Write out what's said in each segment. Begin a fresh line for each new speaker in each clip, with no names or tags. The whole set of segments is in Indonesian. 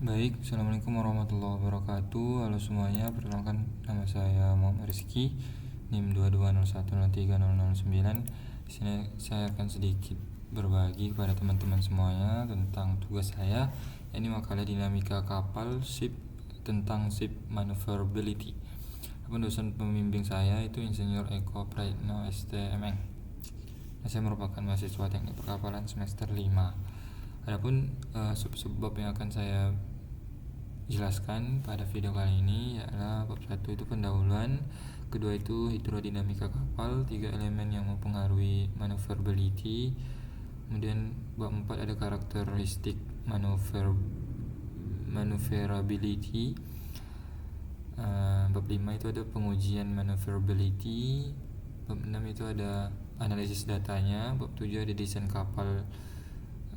Baik, Assalamualaikum warahmatullahi wabarakatuh. Halo semuanya, perkenalkan nama saya Muhammad Rizky, NIM 2201030009. Di sini saya akan sedikit berbagi kepada teman-teman semuanya tentang tugas saya, ini makalah dinamika kapal ship tentang ship maneuverability. Dosen pembimbing saya itu Insinyur Eko Praitno STMN. Saya merupakan mahasiswa teknik perkapalan semester 5. Adapun sub-bab yang akan saya jelaskan pada video kali ini adalah bab 1 itu pendahuluan, kedua itu hidrodinamika kapal, 3 elemen yang mempengaruhi maneuverability, kemudian bab 4 ada karakteristik maneuverability, bab 5 itu ada pengujian maneuverability, bab 6 itu ada analisis datanya, bab 7 ada desain kapal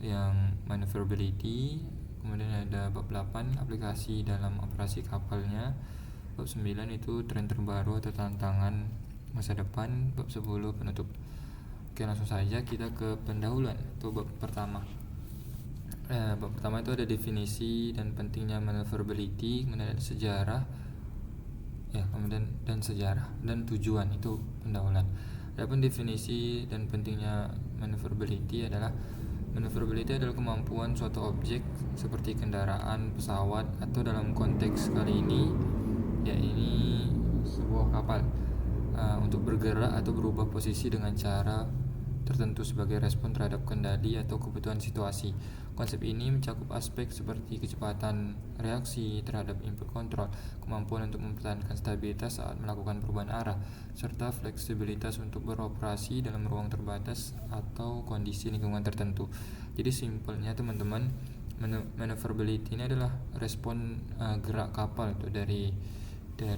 yang maneuverability, kemudian ada bab 8 aplikasi dalam operasi kapalnya, bab 9 itu tren terbaru atau tantangan masa depan, bab 10 penutup. Oke, langsung saja kita ke pendahuluan atau bab pertama. Bab pertama itu ada definisi dan pentingnya maneuverability, kemudian ada sejarah, kemudian dan sejarah dan tujuan, itu pendahuluan. Adapun definisi dan pentingnya maneuverability adalah maneuverability adalah kemampuan suatu objek seperti kendaraan, pesawat, atau dalam konteks kali ini ini sebuah kapal untuk bergerak atau berubah posisi dengan cara tertentu sebagai respon terhadap kendali atau kebutuhan situasi. Konsep ini mencakup aspek seperti kecepatan reaksi terhadap input kontrol, kemampuan untuk mempertahankan stabilitas saat melakukan perubahan arah, serta fleksibilitas untuk beroperasi dalam ruang terbatas atau kondisi lingkungan tertentu. Jadi simpelnya teman-teman, maneuverability ini adalah respon gerak kapal itu dari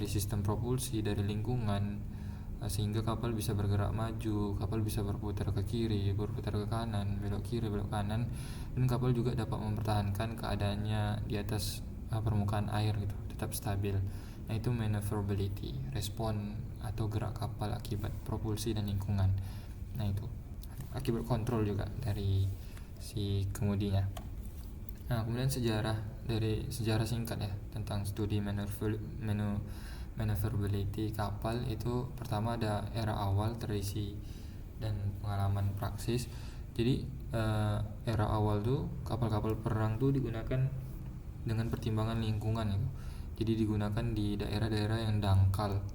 sistem propulsi, dari lingkungan, sehingga kapal bisa bergerak maju, kapal bisa berputar ke kiri, berputar ke kanan, belok kiri, belok kanan, dan kapal juga dapat mempertahankan keadaannya di atas permukaan air gitu, tetap stabil. Nah, itu maneuverability, respon atau gerak kapal akibat propulsi dan lingkungan. Nah, itu akibat kontrol juga dari si kemudinya. Nah, kemudian sejarah singkat ya tentang studi maneuverability kapal. Itu pertama ada era awal, tradisi dan pengalaman praksis. Jadi era awal tuh kapal-kapal perang tuh digunakan dengan pertimbangan lingkungan gitu. Jadi digunakan di daerah-daerah yang dangkal,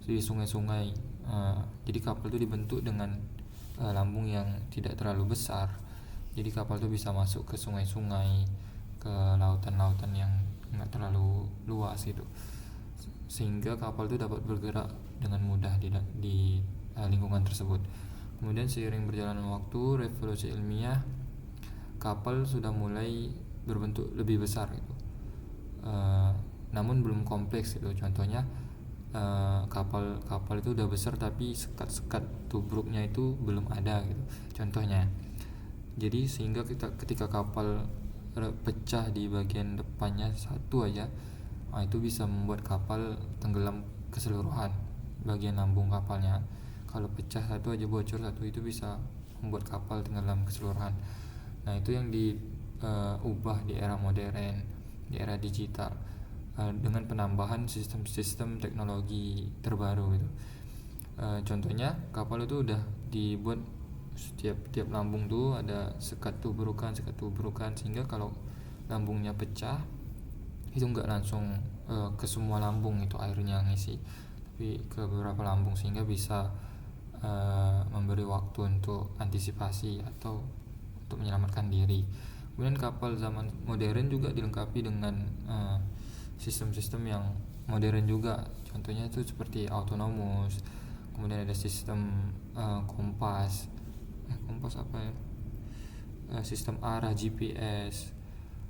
di sungai-sungai. Jadi kapal tuh dibentuk dengan lambung yang tidak terlalu besar. Jadi kapal tuh bisa masuk ke sungai-sungai, ke lautan-lautan yang nggak terlalu luas gitu, sehingga kapal itu dapat bergerak dengan mudah di lingkungan tersebut. Kemudian seiring berjalannya waktu, revolusi ilmiah, kapal sudah mulai berbentuk lebih besar gitu. Namun belum kompleks gitu. Contohnya kapal itu udah besar tapi sekat-sekat tubruknya itu belum ada gitu. Contohnya. Jadi sehingga ketika kapal pecah di bagian depannya satu aja, itu bisa membuat kapal tenggelam keseluruhan bagian lambung kapalnya. Kalau pecah satu aja, bocor satu, itu bisa membuat kapal tenggelam keseluruhan. Nah, itu yang diubah di era modern, di era digital, dengan penambahan sistem-sistem teknologi terbaru gitu. Contohnya kapal itu udah dibuat tiap lambung tuh ada sekat tubrukan, sehingga kalau lambungnya pecah itu nggak langsung ke semua lambung itu airnya ngisi, tapi ke beberapa lambung, sehingga bisa memberi waktu untuk antisipasi atau untuk menyelamatkan diri. Kemudian kapal zaman modern juga dilengkapi dengan sistem-sistem yang modern juga. Contohnya itu seperti autonomous, kemudian ada sistem kompas sistem arah GPS,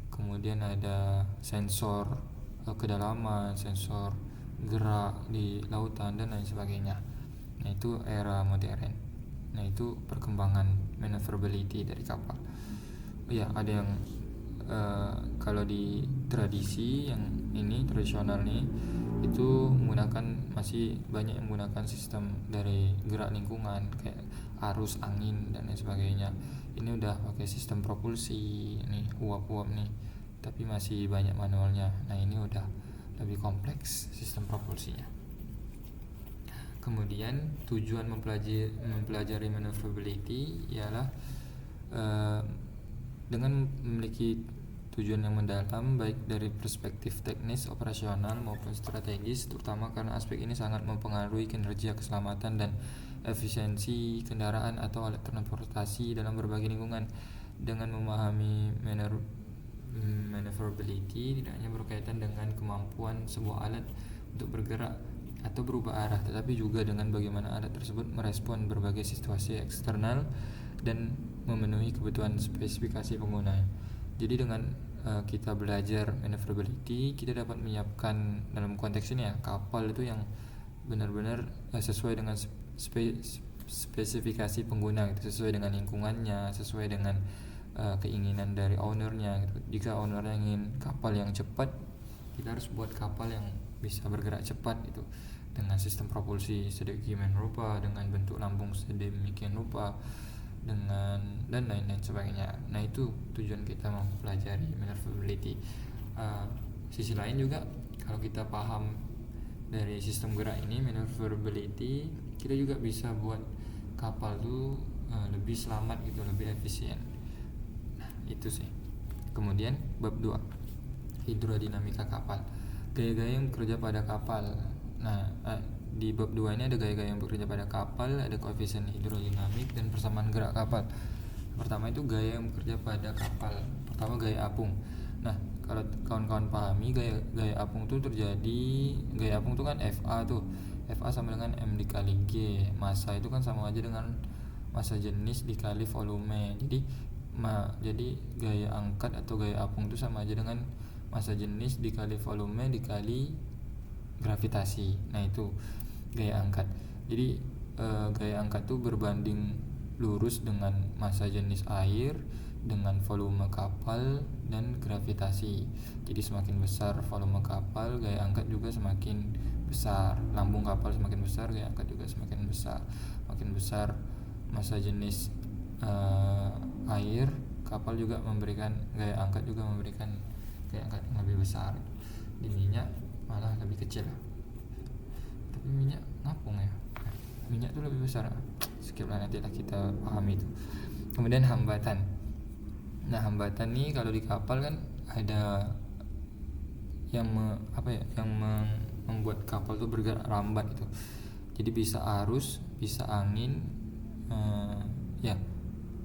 kemudian ada sensor kedalaman, sensor gerak di lautan dan lain sebagainya. Nah, itu era modern. Nah, itu perkembangan maneuverability dari kapal. Ada yang kalau di tradisi yang ini tradisional nih, itu masih banyak yang menggunakan sistem dari gerak lingkungan kayak arus angin dan lain sebagainya. Ini udah pakai sistem propulsi nih, uap-uap nih, tapi masih banyak manualnya. Nah ini udah lebih kompleks sistem propulsinya. Kemudian tujuan mempelajari maneuverability ialah dengan memiliki tujuan yang mendalam baik dari perspektif teknis, operasional maupun strategis, terutama karena aspek ini sangat mempengaruhi kinerja, keselamatan dan efisiensi kendaraan atau alat transportasi dalam berbagai lingkungan. Dengan memahami maneuverability tidak hanya berkaitan dengan kemampuan sebuah alat untuk bergerak atau berubah arah, tetapi juga dengan bagaimana alat tersebut merespon berbagai situasi eksternal dan memenuhi kebutuhan spesifikasi pengguna. Jadi dengan kita belajar maneuverability, kita dapat menyiapkan dalam konteks ini ya kapal itu yang benar-benar sesuai dengan spesifikasi pengguna gitu, sesuai dengan lingkungannya, sesuai dengan keinginan dari ownernya gitu. Jika ownernya ingin kapal yang cepat, kita harus buat kapal yang bisa bergerak cepat itu dengan sistem propulsi sedemikian rupa, dengan bentuk lambung sedemikian rupa, dengan dan lain-lain sebagainya. Nah itu tujuan kita mempelajari maneuverability. Sisi lain juga kalau kita paham dari sistem gerak ini maneuverability, kita juga bisa buat kapal tuh lebih selamat gitu, lebih efisien. Nah itu sih. Kemudian bab 2, hidrodinamika kapal, gaya-gaya yang bekerja pada kapal. Nah di bab 2 ini ada gaya-gaya yang bekerja pada kapal, ada koefisien hidrodinamik dan persamaan gerak kapal. Pertama itu gaya yang bekerja pada kapal. Pertama gaya apung. Nah kalau kawan-kawan pahami gaya apung itu terjadi, gaya apung itu kan FA tuh. FA sama dengan M dikali G. Massa itu kan sama aja dengan massa jenis dikali volume. Jadi gaya angkat atau gaya apung itu sama aja dengan massa jenis dikali volume dikali gravitasi. Nah itu gaya angkat. Jadi gaya angkat tuh berbanding lurus dengan massa jenis air dengan volume kapal dan gravitasi. Jadi semakin besar volume kapal, gaya angkat juga semakin besar. Lambung kapal semakin besar, gaya angkat juga semakin besar. Makin besar massa jenis air, kapal juga memberikan gaya angkat juga memberikan gaya angkat yang lebih besar. Di minyak malah lebih kecil. Tapi minyak ngapung ya. Minyak tuh lebih besar. Skip lah, nanti lah kita pahami itu. Kemudian hambatan. Nah hambatan nih kalau di kapal kan ada yang membuat kapal tuh bergerak lambat itu. Jadi bisa arus, bisa angin,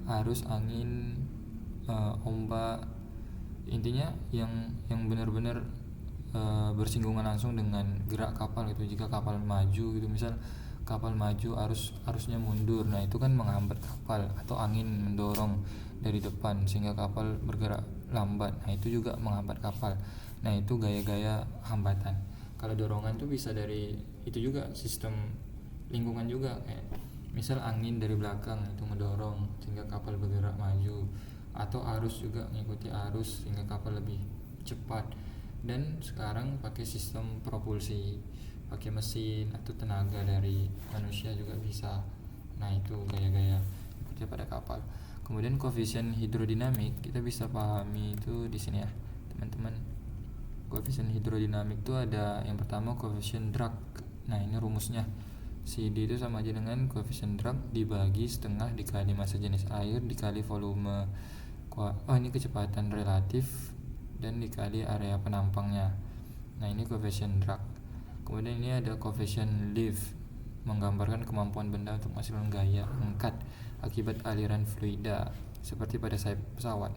arus, angin, ombak. Intinya yang benar-benar bersinggungan langsung dengan gerak kapal gitu. Jika kapal maju gitu, misal kapal maju arusnya mundur, nah itu kan menghambat kapal, atau angin mendorong dari depan sehingga kapal bergerak lambat, nah itu juga menghambat kapal. Nah itu gaya-gaya hambatan. Kalau dorongan tuh bisa dari itu juga, sistem lingkungan juga, kayak misal angin dari belakang itu mendorong sehingga kapal bergerak maju, atau arus juga mengikuti arus sehingga kapal lebih cepat. Dan sekarang pakai sistem propulsi, pakai mesin atau tenaga dari manusia juga bisa. Nah itu gaya-gaya bekerja pada kapal. Kemudian koefisien hidrodinamik kita bisa pahami itu di sini ya teman-teman. Koefisien hidrodinamik itu ada yang pertama koefisien drag. Nah ini rumusnya, CD itu sama aja dengan koefisien drag dibagi setengah dikali massa jenis air dikali volume, ini kecepatan relatif, dan dikali area penampangnya. Nah ini koefisien drag. Kemudian ini ada koefisien lift, menggambarkan kemampuan benda untuk menghasilkan gaya angkat akibat aliran fluida seperti pada sayap pesawat.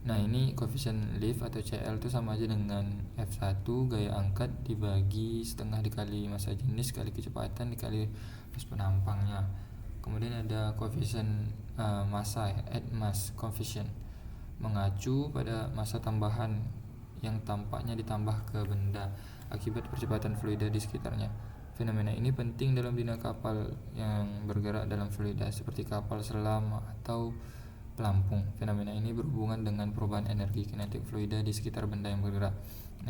Nah ini koefisien lift atau CL itu sama aja dengan F1 gaya angkat dibagi setengah dikali massa jenis kali kecepatan dikali mass penampangnya. Kemudian ada koefisien massa, add mass coefficient, mengacu pada massa tambahan yang tampaknya ditambah ke benda akibat percepatan fluida di sekitarnya. Fenomena ini penting dalam bina kapal yang bergerak dalam fluida seperti kapal selam atau pelampung. Fenomena ini berhubungan dengan perubahan energi kinetik fluida di sekitar benda yang bergerak.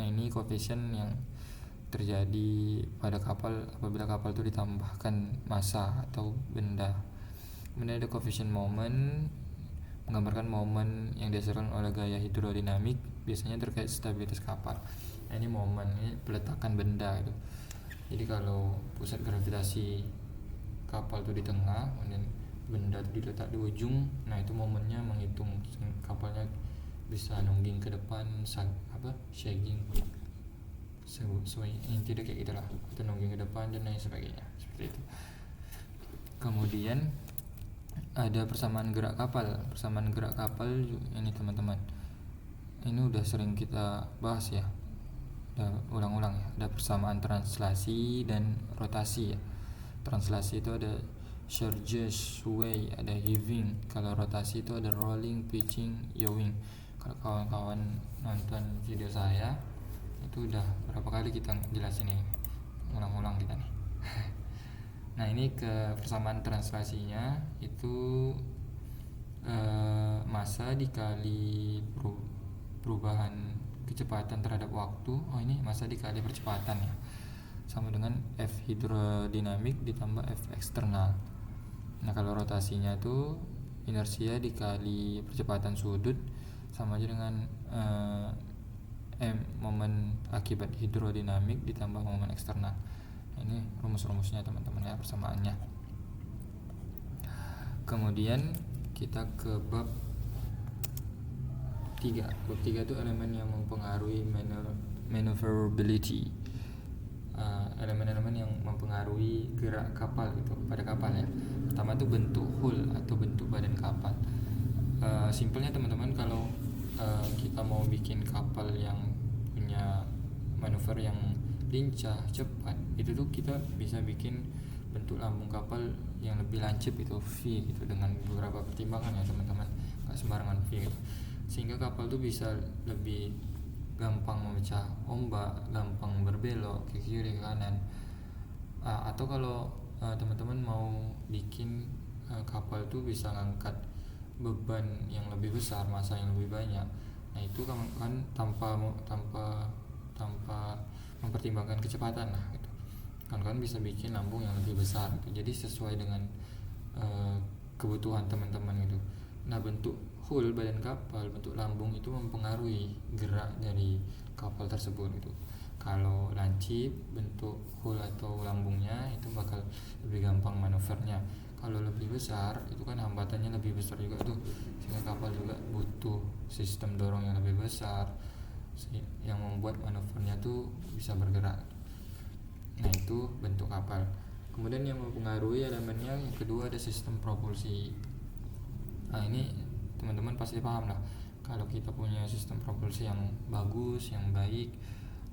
Nah ini koefisien yang terjadi pada kapal apabila kapal itu ditambahkan massa atau benda. Kemudian ada koefisien moment, menggambarkan momen yang dihasilkan oleh gaya hidrodinamik, biasanya terkait stabilitas kapal. Nah, ini momen, ini peletakan benda itu. Jadi kalau pusat gravitasi kapal itu di tengah, kemudian benda itu diletak di ujung, nah itu momennya menghitung kapalnya bisa nungging ke depan, sagging, intinya kayak gitulah, atau nungging ke depan dan lain sebagainya, seperti itu. Kemudian ada persamaan gerak kapal. Persamaan gerak kapal ini teman-teman, ini udah sering kita bahas ya, udah ulang-ulang ya. Ada persamaan translasi dan rotasi ya. Translasi itu ada surge, sway, ada heaving. Kalau rotasi itu ada rolling, pitching, yawing. Kalau kawan-kawan nonton video saya itu udah berapa kali kita jelasin ini, ulang-ulang kita nih. Nah, ini ke persamaan translasinya itu massa dikali perubahan kecepatan terhadap waktu. Oh, ini massa dikali percepatan ya, sama dengan F hidrodinamik ditambah F eksternal. Nah, kalau rotasinya itu inersia dikali percepatan sudut sama aja dengan M momen akibat hidrodinamik ditambah momen eksternal. Nah, ini rumus-rumusnya teman-teman ya, persamaannya. Kemudian kita ke bab 3. Bab 3 itu elemen yang mempengaruhi maneuverability. Elemen-elemen yang mempengaruhi gerak kapal gitu pada kapal ya. Pertama itu bentuk hull atau bentuk badan kapal. Simpelnya teman-teman, kalau kita mau bikin kapal yang punya manuver yang lincah, cepat, itu tuh kita bisa bikin bentuk lambung kapal yang lebih lancip itu V gitu, dengan beberapa pertimbangan ya teman-teman, nggak sembarangan V gitu. Sehingga kapal tuh bisa lebih gampang memecah ombak, gampang berbelok ke kiri ke kanan. Atau kalau teman-teman mau bikin kapal tuh bisa ngangkat beban yang lebih besar, massa yang lebih banyak, nah itu kan tanpa mempertimbangkan kecepatan lah gitu. Kan bisa bikin lambung yang lebih besar gitu. Jadi sesuai dengan kebutuhan teman-teman gitu. Nah, bentuk hull badan kapal, bentuk lambung itu mempengaruhi gerak dari kapal tersebut gitu. Kalau lancip, bentuk hull atau lambungnya itu bakal lebih gampang manuvernya. Kalau lebih besar itu kan hambatannya lebih besar juga tuh, sehingga kapal juga butuh sistem dorong yang lebih besar yang membuat manuvernya tuh bisa bergerak. Nah, itu bentuk kapal. Kemudian yang mempengaruhi elemennya yang kedua ada sistem propulsi. Nah, ini teman-teman pasti paham lah, kalau kita punya sistem propulsi yang bagus, yang baik,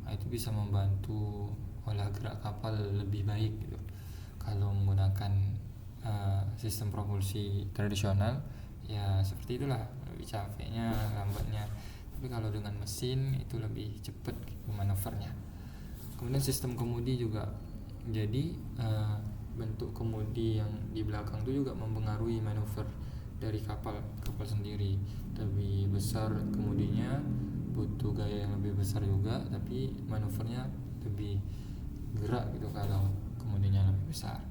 nah itu bisa membantu olah gerak kapal lebih baik gitu. Kalau menggunakan sistem propulsi tradisional ya seperti itulah, lebih capeknya, lambatnya. Tapi kalau dengan mesin itu lebih cepat gitu manuvernya. Kemudian sistem kemudi juga. Jadi bentuk kemudi yang di belakang itu juga mempengaruhi manuver dari kapal sendiri. Lebih besar kemudinya butuh gaya yang lebih besar juga, tapi manuvernya lebih gerak gitu kalau kemudinya lebih besar.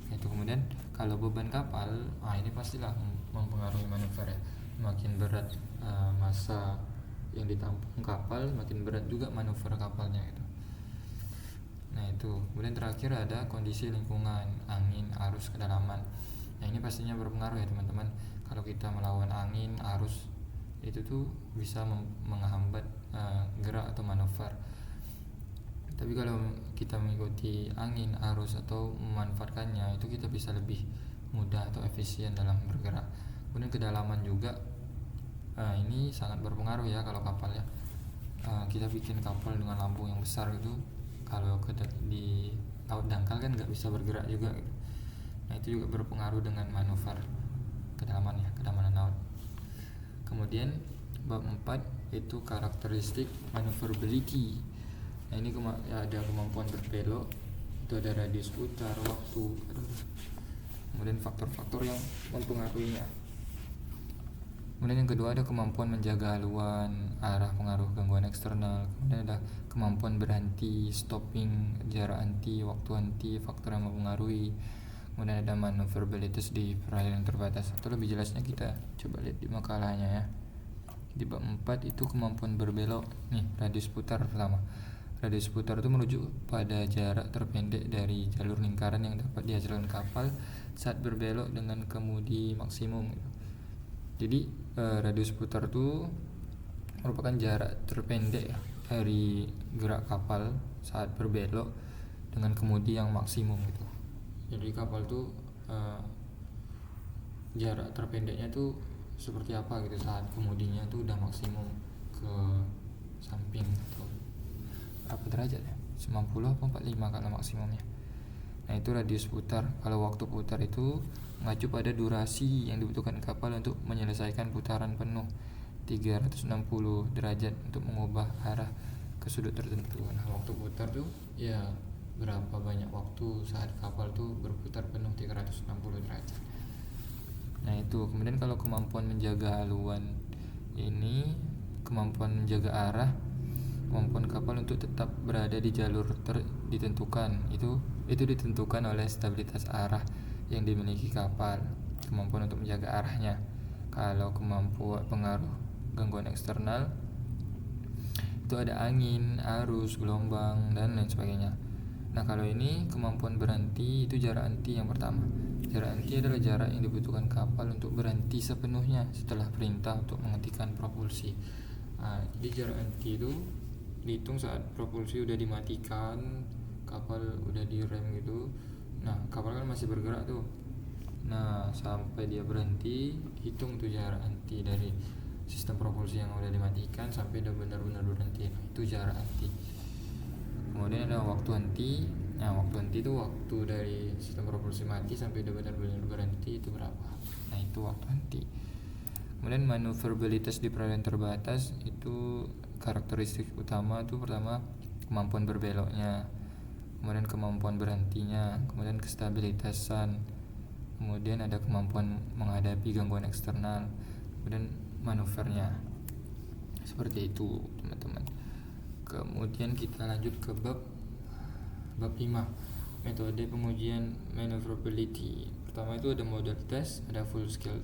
Itu kemudian kalau beban kapal, ini pastilah mempengaruhi manuver ya. Makin berat massa yang ditampung kapal, makin berat juga manuver kapalnya gitu. Nah, itu. Kemudian terakhir ada kondisi lingkungan, angin, arus, kedalaman. Nah, ini pastinya berpengaruh ya teman-teman. Kalau kita melawan angin, arus, itu tuh bisa menghambat gerak atau manuver. Tapi kalau kita mengikuti angin, arus, atau memanfaatkannya, itu kita bisa lebih mudah atau efisien dalam bergerak. Kemudian kedalaman juga, ini sangat berpengaruh ya kalau kapal ya. Kita bikin kapal dengan lambung yang besar itu, kalau di laut dangkal kan nggak bisa bergerak juga gitu. Nah, itu juga berpengaruh dengan manuver kedalaman ya, kedalaman laut. Kemudian bab 4 itu karakteristik maneuverability. Nah, ini ada kemampuan berbelok, itu ada radius putar, waktu, kemudian faktor-faktor yang mempengaruhinya. Kemudian yang kedua ada kemampuan menjaga haluan, arah pengaruh gangguan eksternal. Kemudian ada kemampuan berhenti, stopping, jarak henti, waktu henti, faktor yang mempengaruhi. kemudian ada maneuverabilitas di perairan terbatas. Atau lebih jelasnya kita coba lihat di makalahnya ya. Di bab 4 itu kemampuan berbelok. Nih, radius putar pertama. Radius putar itu merujuk pada jarak terpendek dari jalur lingkaran yang dapat dihasilkan kapal saat berbelok dengan kemudi maksimum. Jadi radius putar itu merupakan jarak terpendek ya, dari gerak kapal saat berbelok dengan kemudi yang maksimum gitu. Jadi kapal tuh jarak terpendeknya tuh seperti apa gitu saat kemudinya tuh udah maksimum ke samping gitu. Berapa derajat ya? 90 atau 45 kalau maksimumnya. Nah, itu radius putar. Kalau waktu putar itu mengacu pada durasi yang dibutuhkan kapal untuk menyelesaikan putaran penuh 360 derajat untuk mengubah arah ke sudut tertentu. Nah, waktu putar tuh ya berapa banyak waktu saat kapal tuh berputar penuh 360 derajat. Nah, itu. Kemudian kalau kemampuan menjaga haluan ini, kemampuan menjaga arah, kemampuan kapal untuk tetap berada di jalur ditentukan. Itu ditentukan oleh stabilitas arah yang dimiliki kapal, kemampuan untuk menjaga arahnya. Kalau kemampuan pengaruh gangguan eksternal itu ada angin, arus, gelombang, dan lain sebagainya. Nah, kalau ini kemampuan berhenti itu jarak henti yang pertama. Jarak henti adalah jarak yang dibutuhkan kapal untuk berhenti sepenuhnya setelah perintah untuk menghentikan propulsi. Nah, jadi jarak henti itu dihitung saat propulsi udah dimatikan, kapal udah direm gitu. Nah, kapal kan masih bergerak tuh. Nah, sampai dia berhenti, hitung tuh jarak henti dari sistem propulsi yang udah dimatikan sampai udah benar-benar berhenti. Nah, itu jarak henti. Kemudian ada waktu henti. Nah, waktu henti itu waktu dari sistem propulsi mati sampai udah benar-benar berhenti itu berapa. Nah, itu waktu henti. Kemudian maneuverabilitas di perairan terbatas itu karakteristik utama itu pertama kemampuan berbeloknya, kemudian kemampuan berhentinya, kemudian kestabilitasan, kemudian ada kemampuan menghadapi gangguan eksternal, kemudian manuvernya. Seperti itu teman-teman. Kemudian kita lanjut ke bab 5, metode pengujian maneuverability. Pertama itu ada model test, ada full scale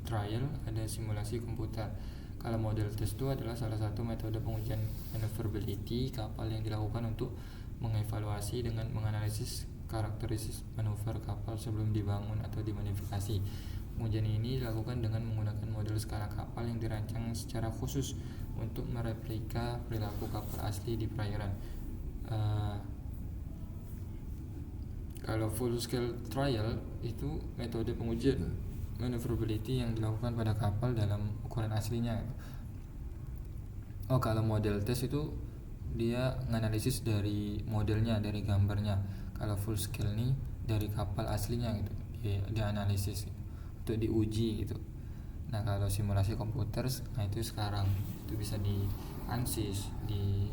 trial, ada simulasi komputer. Kalau model test itu adalah salah satu metode pengujian maneuverability kapal yang dilakukan untuk mengevaluasi dengan menganalisis karakteristik manuver kapal sebelum dibangun atau dimodifikasi. Pengujian ini dilakukan dengan menggunakan model skala kapal yang dirancang secara khusus untuk mereplika perilaku kapal asli di perairan. Kalau full scale trial itu metode pengujian maneuverability yang dilakukan pada kapal dalam ukuran aslinya. Kalau model test itu dia nganalisis dari modelnya, dari gambarnya. Kalau full scale nih dari kapal aslinya gitu, dia analisis gitu, untuk diuji gitu. Nah, kalau simulasi komputer, nah itu sekarang itu bisa di ANSYS, di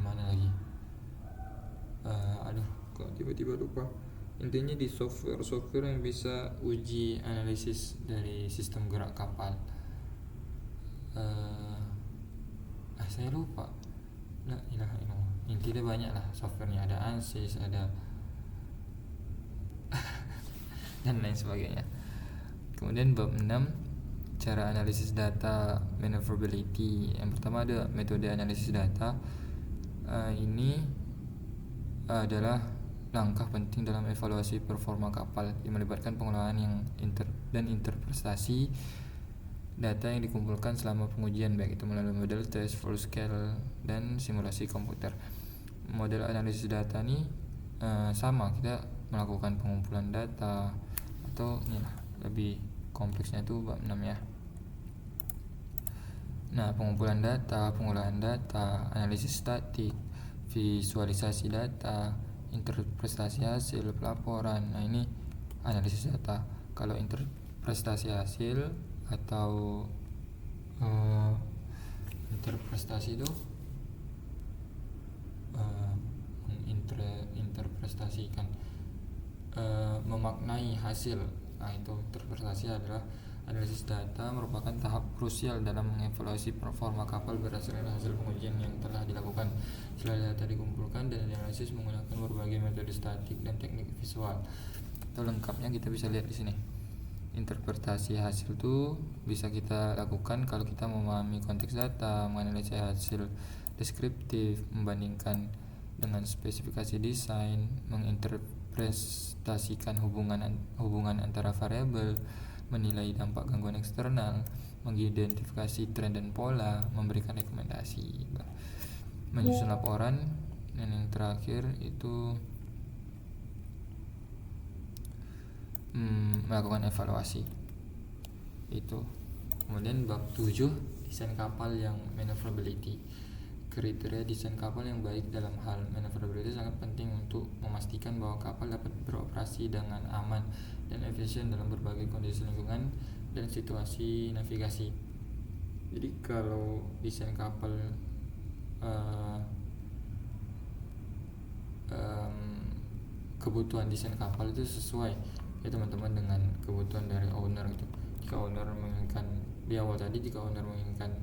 mana lagi? Kok tiba-tiba lupa. Intinya di software yang bisa uji analisis dari sistem gerak kapal. Saya lupa. Nah, intinya banyak lah softwarenya, ada ANSYS, ada dan lain sebagainya. Kemudian bab 6, cara analisis data maneuverability. Yang pertama ada metode analisis data. Ini adalah langkah penting dalam evaluasi performa kapal yang melibatkan pengolahan yang interpretasi data yang dikumpulkan selama pengujian, baik itu melalui model test, full scale, dan simulasi komputer. Model analisis data ini sama, kita melakukan pengumpulan data, atau inilah lebih kompleksnya itu bab 6 ya. Nah, pengumpulan data, pengolahan data, analisis statik, visualisasi data, interpretasi hasil pelaporan. Nah, ini analisis data. Kalau interpretasi hasil atau interpretasi itu menginterpretasikan, memaknai hasil. Nah, itu interpretasi adalah Analisis data merupakan tahap krusial dalam mengevaluasi performa kapal berdasarkan hasil pengujian yang telah dilakukan. Setelah data dikumpulkan dan dianalisis menggunakan berbagai metode statik dan teknik visual. Atau lengkapnya kita bisa lihat di sini. Interpretasi hasil itu bisa kita lakukan kalau kita memahami konteks data, menganalisis hasil deskriptif, membandingkan dengan spesifikasi desain, menginterpretasikan hubungan antara variabel, menilai dampak gangguan eksternal, mengidentifikasi tren dan pola, memberikan rekomendasi, menyusun laporan, dan yang terakhir itu melakukan evaluasi. Itu. Kemudian bab 7, desain kapal yang maneuverability. Kriteria desain kapal yang baik dalam hal maneuverability sangat penting untuk memastikan bahwa kapal dapat beroperasi dengan aman dan efisien dalam berbagai kondisi lingkungan dan situasi navigasi. Jadi kalau desain kapal kebutuhan desain kapal itu sesuai ya teman-teman dengan kebutuhan dari owner gitu. Jika owner menginginkan di awal tadi, jika owner menginginkan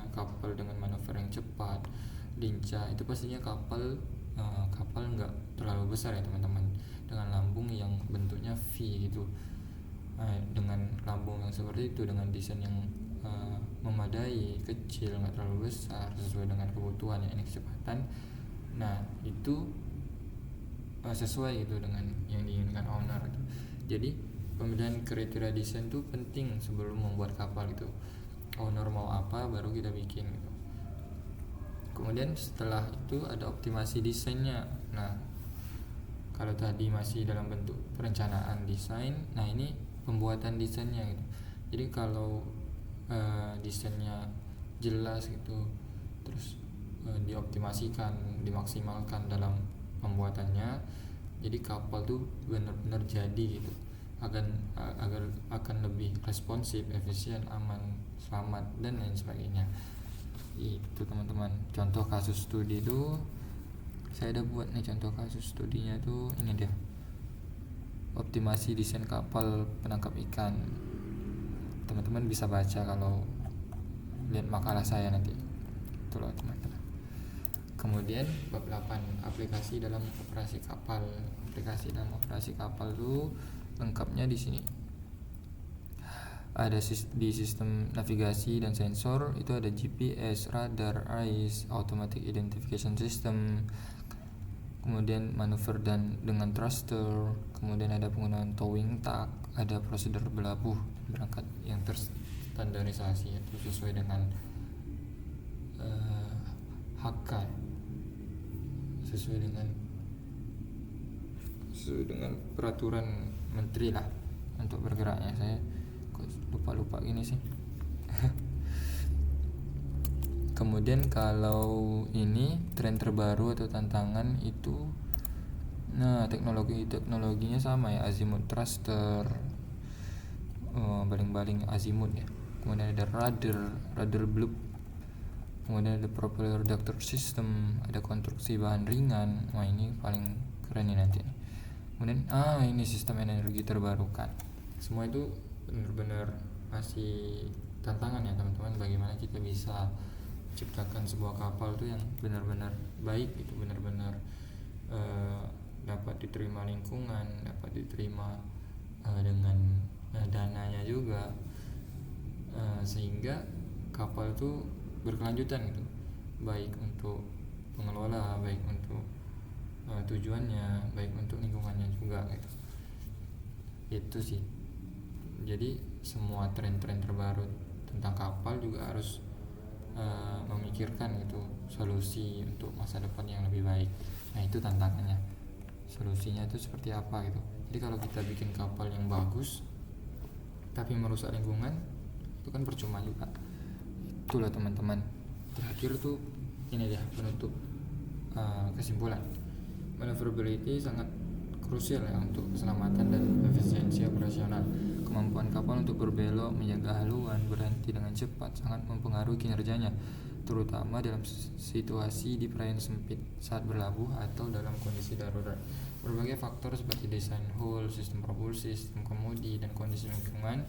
kapal dengan manuver yang cepat, lincah, itu pastinya kapal nggak terlalu besar ya teman-teman, dengan lambung yang bentuknya V gitu. Dengan lambung yang seperti itu, dengan desain yang memadai, kecil, nggak terlalu besar, sesuai dengan kebutuhan ya, ini kecepatan. Nah itu sesuai gitu dengan yang diinginkan owner gitu. Jadi pemilihan kriteria desain itu penting sebelum membuat kapal gitu. Owner mau apa baru kita bikin gitu. Kemudian setelah itu ada optimasi desainnya. Nah kalau tadi masih dalam bentuk perencanaan desain, nah ini pembuatan desainnya gitu. Jadi kalau desainnya jelas gitu, terus dioptimasikan, dimaksimalkan dalam pembuatannya, jadi kapal tuh benar-benar jadi gitu, agar akan lebih responsif, efisien, aman, selamat, dan lain sebagainya. Itu teman-teman, contoh kasus studi itu saya ada buat nih. Contoh kasus studinya tuh ini dia, optimasi desain kapal penangkap ikan. Teman-teman bisa baca kalau lihat makalah saya nanti. Itu loh teman-teman. Kemudian bab 8, aplikasi dalam operasi kapal. Aplikasi dalam operasi kapal itu lengkapnya di sini. Ada di sistem navigasi dan sensor itu ada GPS, radar, AIS, automatic identification system. Kemudian manuver dan dengan thruster. Kemudian ada penggunaan towing tack, ada prosedur berlabuh berangkat yang terstandarisasi yaitu sesuai dengan HK, sesuai dengan peraturan menteri lah untuk bergeraknya. Saya kok lupa gini sih. Kemudian kalau ini tren terbaru atau tantangan itu, nah teknologinya sama ya, azimuth thruster, baling-baling azimuth ya. Kemudian ada radar bloop. Kemudian ada propeller ductor system, ada konstruksi bahan ringan. Wah ini paling keren nih nanti. Kemudian ini sistem energi terbarukan. Semua itu benar-benar masih tantangan ya teman-teman. Bagaimana kita bisa ciptakan sebuah kapal tuh yang benar-benar baik gitu, benar-benar dapat diterima lingkungan, dapat diterima dengan dananya juga, sehingga kapal tuh berkelanjutan gitu, baik untuk pengelola, baik untuk tujuannya, baik untuk lingkungannya juga gitu. Itu sih. Jadi semua tren-tren terbaru tentang kapal juga harus memikirkan gitu solusi untuk masa depan yang lebih baik. Nah itu tantangannya, solusinya itu seperti apa gitu. Jadi kalau kita bikin kapal yang bagus tapi merusak lingkungan, itu kan percuma juga. Itulah teman-teman. Terakhir tuh ini dia penutup kesimpulan. Maneuverability sangat krusial ya untuk keselamatan dan efisiensi operasional. Kemampuan kapal untuk berbelok, menjaga haluan, berhenti dengan cepat sangat mempengaruhi kinerjanya, terutama dalam situasi di perairan sempit, saat berlabuh atau dalam kondisi darurat. Berbagai faktor seperti desain hull, sistem propulsi, sistem kemudi, dan kondisi lingkungan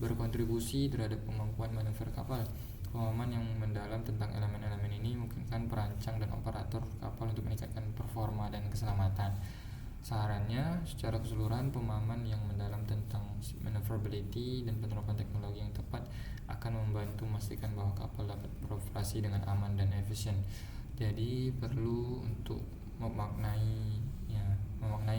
berkontribusi terhadap kemampuan manuver kapal. Pemahaman yang mendalam tentang elemen-elemen ini memungkinkan perancang dan operator kapal untuk meningkatkan performa dan keselamatan. Sarannya, secara keseluruhan pemahaman yang mendalam tentang maneuverability dan penerapan teknologi yang tepat akan membantu memastikan bahwa kapal dapat beroperasi dengan aman dan efisien. Jadi perlu untuk memaknai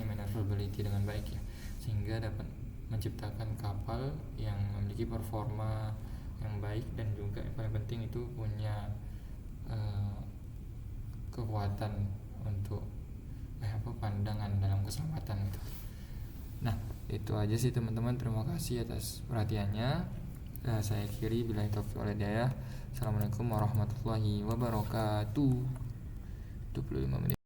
maneuverability dengan baik ya, sehingga dapat menciptakan kapal yang memiliki performa yang baik dan juga yang paling penting itu punya kekuatan untuk pandangan dalam keselamatan itu. Nah, itu aja sih teman-teman. Terima kasih atas perhatiannya. Saya akhiri billahi taufiq wal hidayah. Assalamualaikum warahmatullahi wabarakatuh. 25 menit.